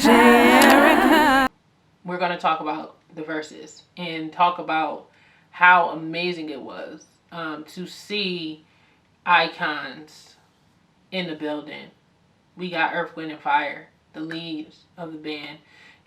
Erica. We're going to talk about the Verzuz and talk about how amazing it was to see icons in the building. We got Earth, Wind, and Fire, the leads of the band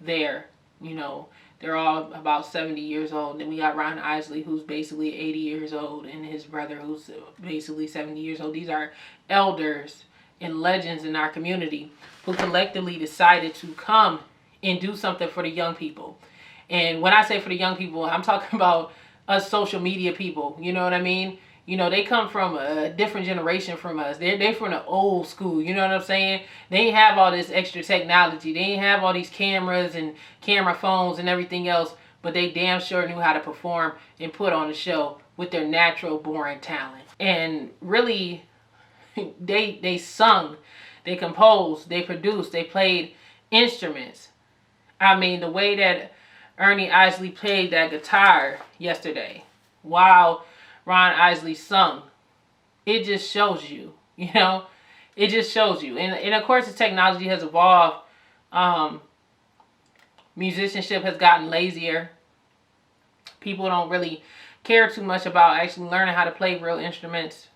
there. You know, they're all about 70 years old. Then we got Ron Isley, who's basically 80 years old, and his brother, who's basically 70 years old. These are elders and legends in our community who collectively decided to come and do something for the young people. And when I say for the young people, I'm talking about us social media people. You know what I mean? You know, they come from a different generation from us. They're from the old school. You know what I'm saying? They ain't have all this extra technology. They ain't have all these cameras and camera phones and everything else. But they damn sure knew how to perform and put on a show with their natural born talent. And really, they sung, they composed, they produced, they played instruments. I mean, the way that Ernie Isley played that guitar yesterday, while Ron Isley sung, it just shows you, you know, it just shows you. And of course, the technology has evolved. Musicianship has gotten lazier. People don't really care too much about actually learning how to play real instruments.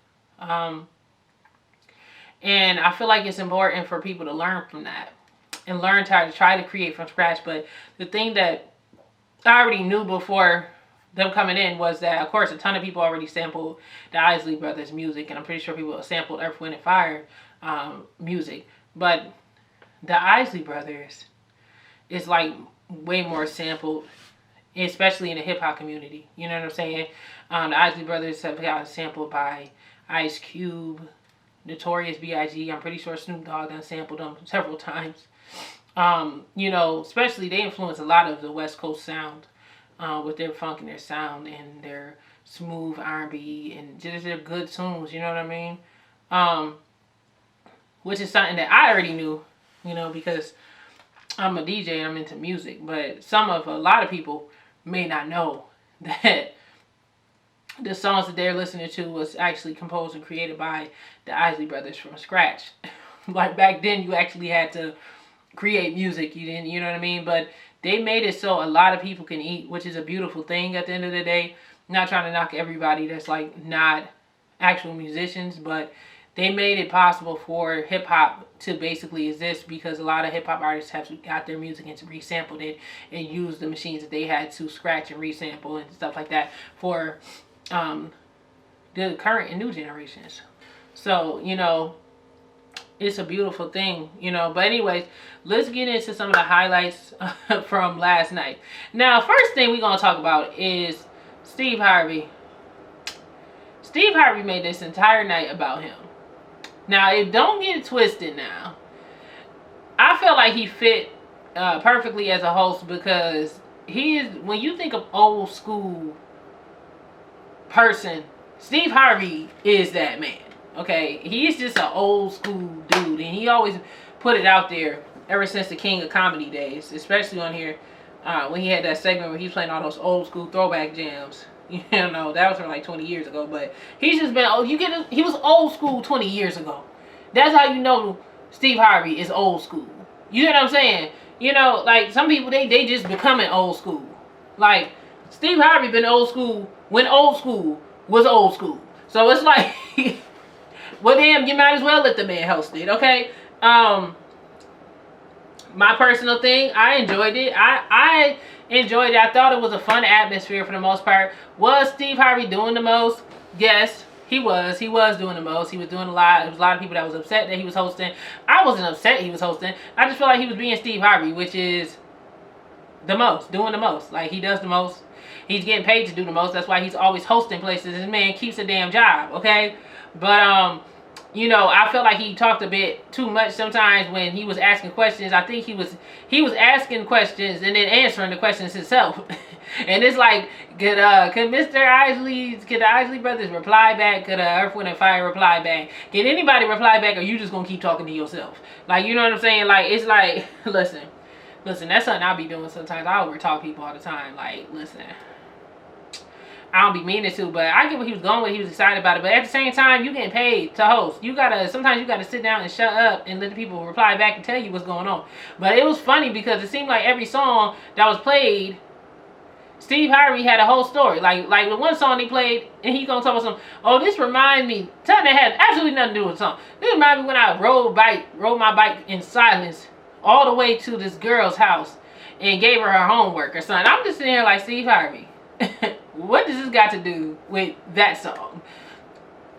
And I feel like it's important for people to learn from that and learn how to try to create from scratch. But the thing that I already knew before them coming in was that, of course, a ton of people already sampled the Isley Brothers music, and I'm pretty sure people sampled Earth, Wind, and Fire music. But the Isley Brothers is like way more sampled, especially in the hip hop community. You know what I'm saying? The Isley Brothers have got sampled by Ice Cube, Notorious B.I.G. I'm pretty sure Snoop Dogg done sampled them several times. You know, especially they influence a lot of the West Coast sound with their funk and their sound and their smooth R&B and just their good tunes. You know what I mean? Which is something that I already knew, you know, because I'm a DJ and I'm into music. But a lot of people may not know that the songs that they're listening to was actually composed and created by the Isley Brothers from scratch. Like back then, you actually had to create music. You didn't, you know what I mean? But they made it so a lot of people can eat, which is a beautiful thing at the end of the day. Not trying to knock everybody that's like not actual musicians, but they made it possible for hip hop to basically exist because a lot of hip hop artists have got their music and resampled it and used the machines that they had to scratch and resample and stuff like that for the current and new generations. So, you know, it's a beautiful thing, you know. But anyways, let's get into some of the highlights from last night. Now, first thing we're going to talk about is Steve Harvey. Steve Harvey made this entire night about him. Now, don't get it twisted now. I feel like he fit perfectly as a host because he is, when you think of old school person, Steve Harvey is that man. Okay, he's just an old school dude, and he always put it out there ever since the King of Comedy days, especially on here when he had that segment where he's playing all those old school throwback jams. You know, that was from like 20 years ago, but he's just been, he was old school 20 years ago. That's how you know Steve Harvey is old school. You know what I'm saying? You know, like some people, they just becoming old school. Like, Steve Harvey been old school when old school was old school. So it's like, well, damn, you might as well let the man host it, okay? My personal thing, I enjoyed it. I enjoyed it. I thought it was a fun atmosphere for the most part. Was Steve Harvey doing the most? Yes, he was. He was doing the most. He was doing a lot. There was a lot of people that was upset that he was hosting. I wasn't upset he was hosting. I just feel like he was being Steve Harvey, which is the most, doing the most. Like, he does the most. He's getting paid to do the most. That's why he's always hosting places. This man keeps a damn job, okay? But, you know, I felt like he talked a bit too much sometimes when he was asking questions. I think he was asking questions and then answering the questions himself. And it's like, could the Isley Brothers reply back? Could Earth, Wind, and Fire reply back? Can anybody reply back, or you just gonna keep talking to yourself? Like, you know what I'm saying? Like, it's like, listen, that's something I be doing sometimes. I overtalk people all the time. Like, listen, I don't be meaning to, but I get what he was going with. He was excited about it. But at the same time, you getting paid to host. Sometimes you gotta sit down and shut up and let the people reply back and tell you what's going on. But it was funny because it seemed like every song that was played, Steve Harvey had a whole story. Like the one song he played, and he gonna talk about something. Oh, this remind me. Something that had absolutely nothing to do with the song. This remind me when I rode my bike in silence all the way to this girl's house and gave her homework or something. I'm just sitting here like, Steve Harvey, what does this got to do with that song?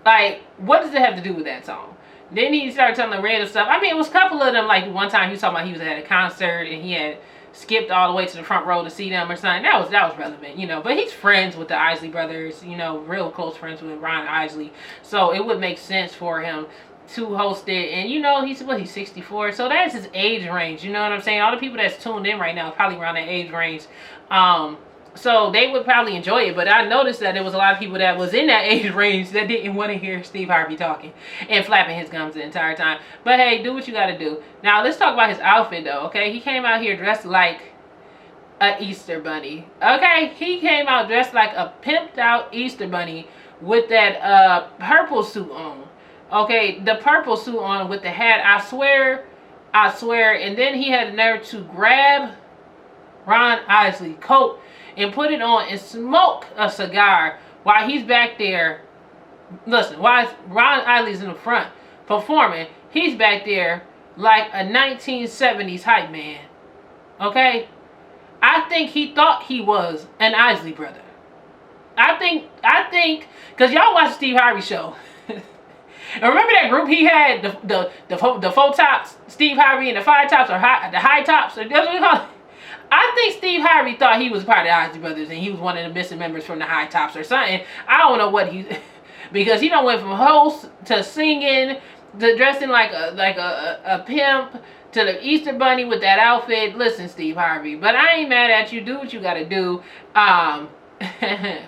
Like, what does it have to do with that song? Then he started telling the random stuff. I mean, it was a couple of them. Like one time he was talking about he was at a concert and he had skipped all the way to the front row to see them or something. That was relevant, you know. But he's friends with the Isley brothers, you know, real close friends with Ron Isley. So it would make sense for him to host it. And you know, he's 64. So that's his age range. You know what I'm saying? All the people that's tuned in right now are probably around that age range. So they would probably enjoy it. But I noticed that there was a lot of people that was in that age range that didn't want to hear Steve Harvey talking and flapping his gums the entire time. But hey, do what you got to do. Now let's talk about his outfit though, okay? He came out here dressed like a Easter bunny, okay? He came out dressed like a pimped out Easter bunny with that purple suit on, okay? The purple suit on with the hat, I swear. And then he had the nerve to grab Ron Isley's coat and put it on and smoke a cigar while he's back there. Listen, while Ron Isley's in the front performing, he's back there like a 1970s hype man, okay? I think he thought he was an Isley brother. I think, because y'all watch the Steve Harvey show. And remember that group he had, the four tops, Steve Harvey and the five tops, or the high tops, or that's what they call it. I think Steve Harvey thought he was part of the Isley brothers and he was one of the missing members from the high tops or something. I don't know what he, because he done went from host to singing to dressing like a pimp to the Easter bunny with that outfit. Listen, Steve Harvey, but I ain't mad at you. Do what you gotta do.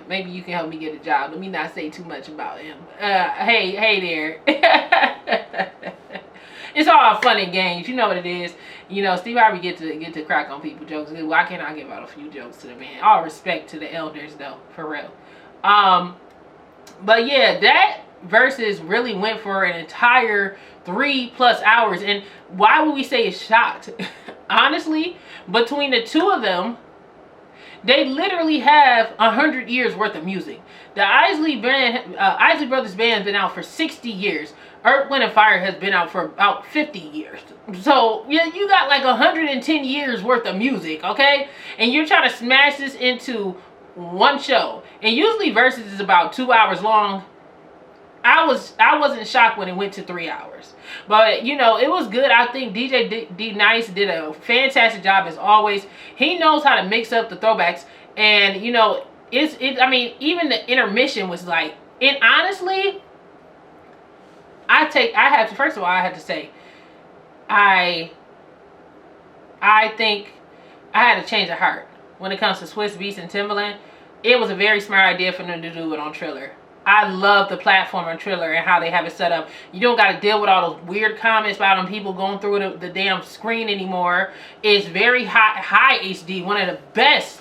Maybe you can help me get a job. Let me not say too much about him. Hey there. It's all fun and games. You know what it is. You know, Steve Harvey get to crack on people jokes. Why can't I give out a few jokes to the man? All respect to the elders though, for real. But yeah, that Verzuz really went for an entire 3+ hours. And why would we say it's shot? Honestly, between the two of them, they literally have 100 years worth of music. The Isley Brothers band has been out for 60 years. Earth, Wind, and Fire has been out for about 50 years. So yeah, you got like 110 years worth of music, okay? And you're trying to smash this into one show. And usually Verzuz is about 2 hours long. I wasn't shocked when it went to 3 hours. But, you know, it was good. I think DJ D Nice did a fantastic job as always. He knows how to mix up the throwbacks. And, you know, I mean, even the intermission was like, and honestly, first of all, I have to say, I think I had a change of heart when it comes to Swiss Beats and Timbaland. It was a very smart idea for them to do it on Triller. I love the platform on Triller and how they have it set up. You don't got to deal with all those weird comments about them people going through the damn screen anymore. It's very high HD. One of the best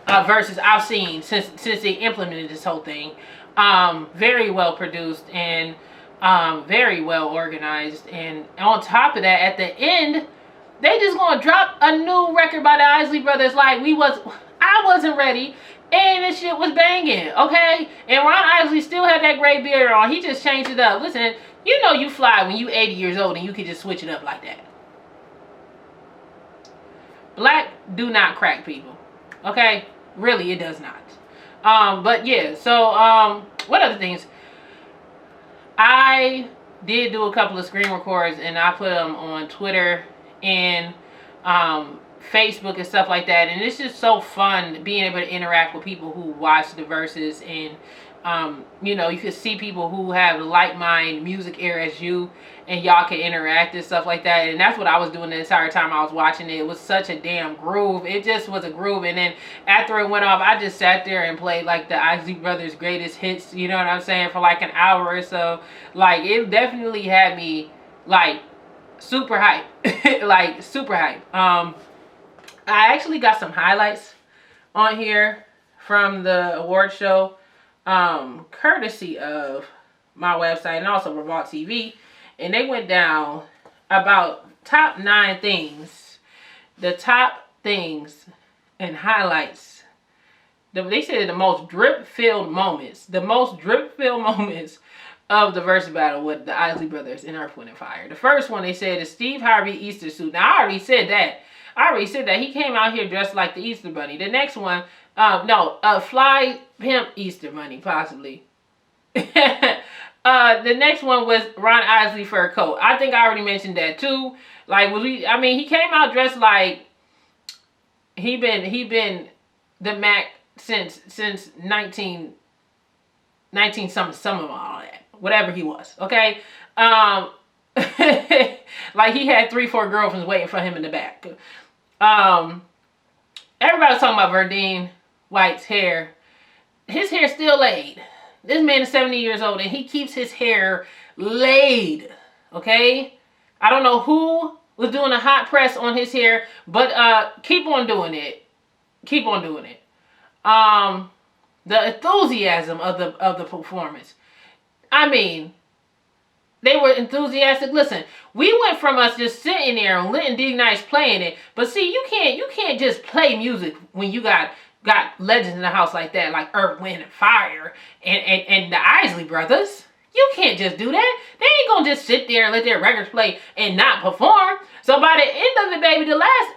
Verzuz I've seen since they implemented this whole thing. Very well produced and very well organized. And on top of that, at the end, they just gonna drop a new record by the Isley Brothers like I wasn't ready. And this shit was banging, okay? And Ron Isley still had that gray beard on. He just changed it up. Listen, you know you fly when you 80 years old and you can just switch it up like that. Black do not crack, people. Okay? Really, it does not. But yeah, so what other things? I did do a couple of screen records and I put them on Twitter and Facebook and stuff like that, and it's just so fun being able to interact with people who watch the Verzuz. And you know, you can see people who have like mind music ear as you, and y'all can interact and stuff like that. And that's what I was doing the entire time I was watching it. It was such a damn groove. It just was a groove. And then after it went off, I just sat there and played like the Isley Brothers greatest hits, you know what I'm saying, for like an hour or so. Like, it definitely had me like super hype. Like super hype. I actually got some highlights on here from the award show. courtesy of my website and also Revolt TV, and they went down about top 9 things, the top things and highlights. They said the most drip-filled moments of the verse battle with the Isley brothers in Earth, Wind, and Fire. The first one they said is Steve Harvey Easter suit. Now I already said that. He came out here dressed like the Easter Bunny. The next one, Fly Pimp Easter Bunny, possibly. The next one was Ron Isley fur coat. I think I already mentioned that too. Like, he came out dressed like he been the Mac since 19 some of all that, whatever he was. Okay, like he had 3-4 girlfriends waiting for him in the back. Everybody's talking about Verdine White's hair. His hair still laid. This man is 70 years old and he keeps his hair laid. Okay, I don't know who was doing a hot press on his hair, but keep on doing it. Keep on doing it. The enthusiasm of the performance. I mean, they were enthusiastic. Listen, we went from us just sitting there and letting D Nice playing it, but see, you can't just play music when you got legends in the house like that, like Earth, Wind, and Fire, and the Isley brothers. You can't just do that. They ain't gonna just sit there and let their records play and not perform. So by the end of it, baby, the last,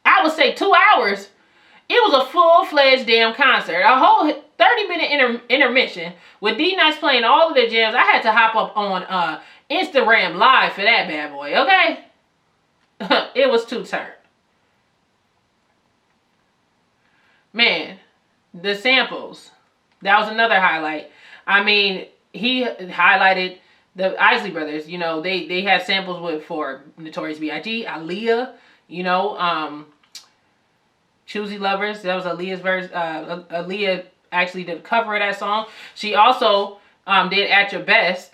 I would say 2 hours, it was a full-fledged damn concert. A whole 30-minute intermission with D Nice playing all of their jams. I had to hop up on Instagram Live for that bad boy, okay? It was too turned. Man, the samples. That was another highlight. I mean, he highlighted the Isley brothers. You know, they had samples for Notorious B.I.G., Aaliyah, you know, Choosy Lovers. That was Aaliyah's verse. Aaliyah actually did a cover of that song. She also did At Your Best,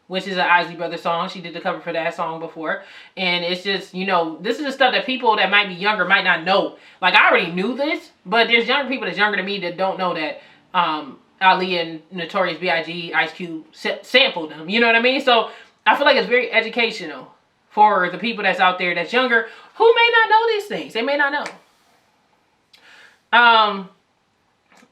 which is an Isley Brothers song. She did the cover for that song before. And it's just, you know, this is the stuff that people that might be younger might not know. Like, I already knew this, but there's younger people that's younger than me that don't know that Aaliyah and Notorious B.I.G., Ice Cube sampled them. You know what I mean? So I feel like it's very educational for the people that's out there that's younger who may not know these things. They may not know.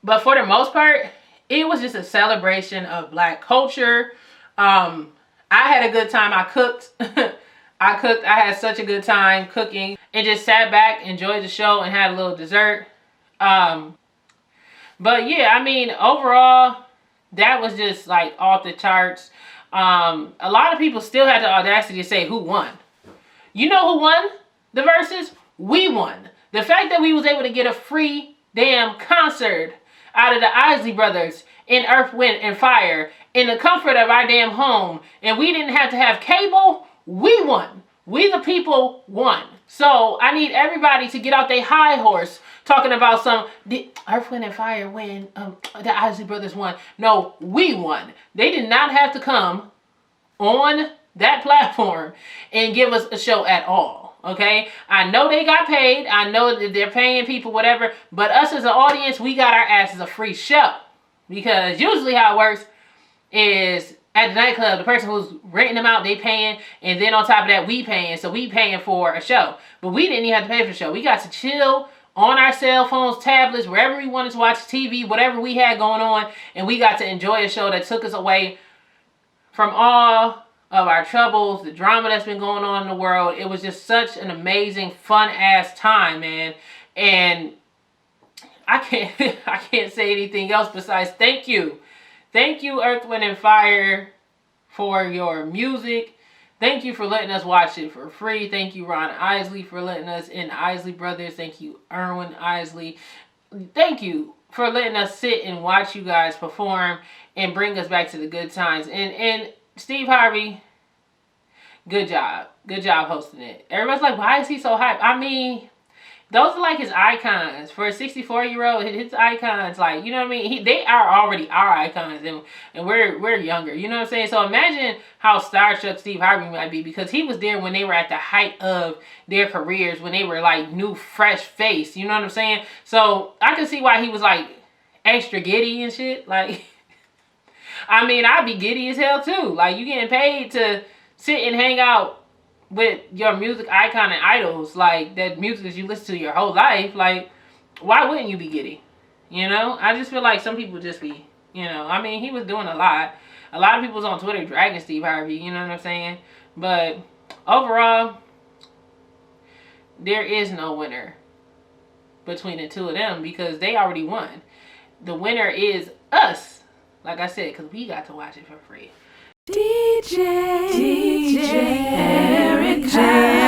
But for the most part, it was just a celebration of Black culture. I had a good time. I cooked. I had such a good time cooking and just sat back, enjoyed the show, and had a little dessert. But yeah, I mean, overall, that was just like off the charts. A lot of people still had the audacity to say who won. You know who won the Verzuz? We won. The fact that we was able to get a free damn concert out of the Isley brothers in Earth, Wind, and Fire in the comfort of our damn home, and we didn't have to have cable, we won. We the people won. So I need everybody to get out their high horse talking about the Earth, Wind, and Fire win, the Isley brothers won. No, we won. They did not have to come on that platform and give us a show at all. Okay, I know they got paid. I know that they're paying people, whatever. But us as an audience, we got our asses a free show. Because usually how it works is at the nightclub, the person who's renting them out, they paying. And then on top of that, we paying. So we paying for a show. But we didn't even have to pay for the show. We got to chill on our cell phones, tablets, wherever we wanted to watch TV, whatever we had going on. And we got to enjoy a show that took us away from all of our troubles, the drama that's been going on in the world. It was just such an amazing, fun-ass time, man. And I can't say anything else besides thank you. Thank you, Earth, Wind, and Fire, for your music. Thank you for letting us watch it for free. Thank you, Ron Isley, for letting us in the Isley Brothers. Thank you, Erwin Isley. Thank you for letting us sit and watch you guys perform and bring us back to the good times. And Steve Harvey, good job. Good job hosting it. Everybody's like, why is he so hyped? I mean, those are like his icons. For a 64-year-old, his icons, like, you know what I mean? They are already our icons, and we're younger. You know what I'm saying? So imagine how starstruck Steve Harvey might be, because he was there when they were at the height of their careers, when they were like new, fresh face. You know what I'm saying? So I can see why he was like extra giddy and shit. Like, I mean, I'd be giddy as hell too. Like, you getting paid to sit and hang out with your music icon and idols, like that music that you listen to your whole life. Like, why wouldn't you be giddy? You know, I just feel like some people just be, you know, I mean, he was doing a lot. A lot of people was on Twitter dragging Steve Harvey, you know what I'm saying? But overall, there is no winner between the two of them because they already won. The winner is us. Like I said, because we got to watch it for free. DJ Eric J.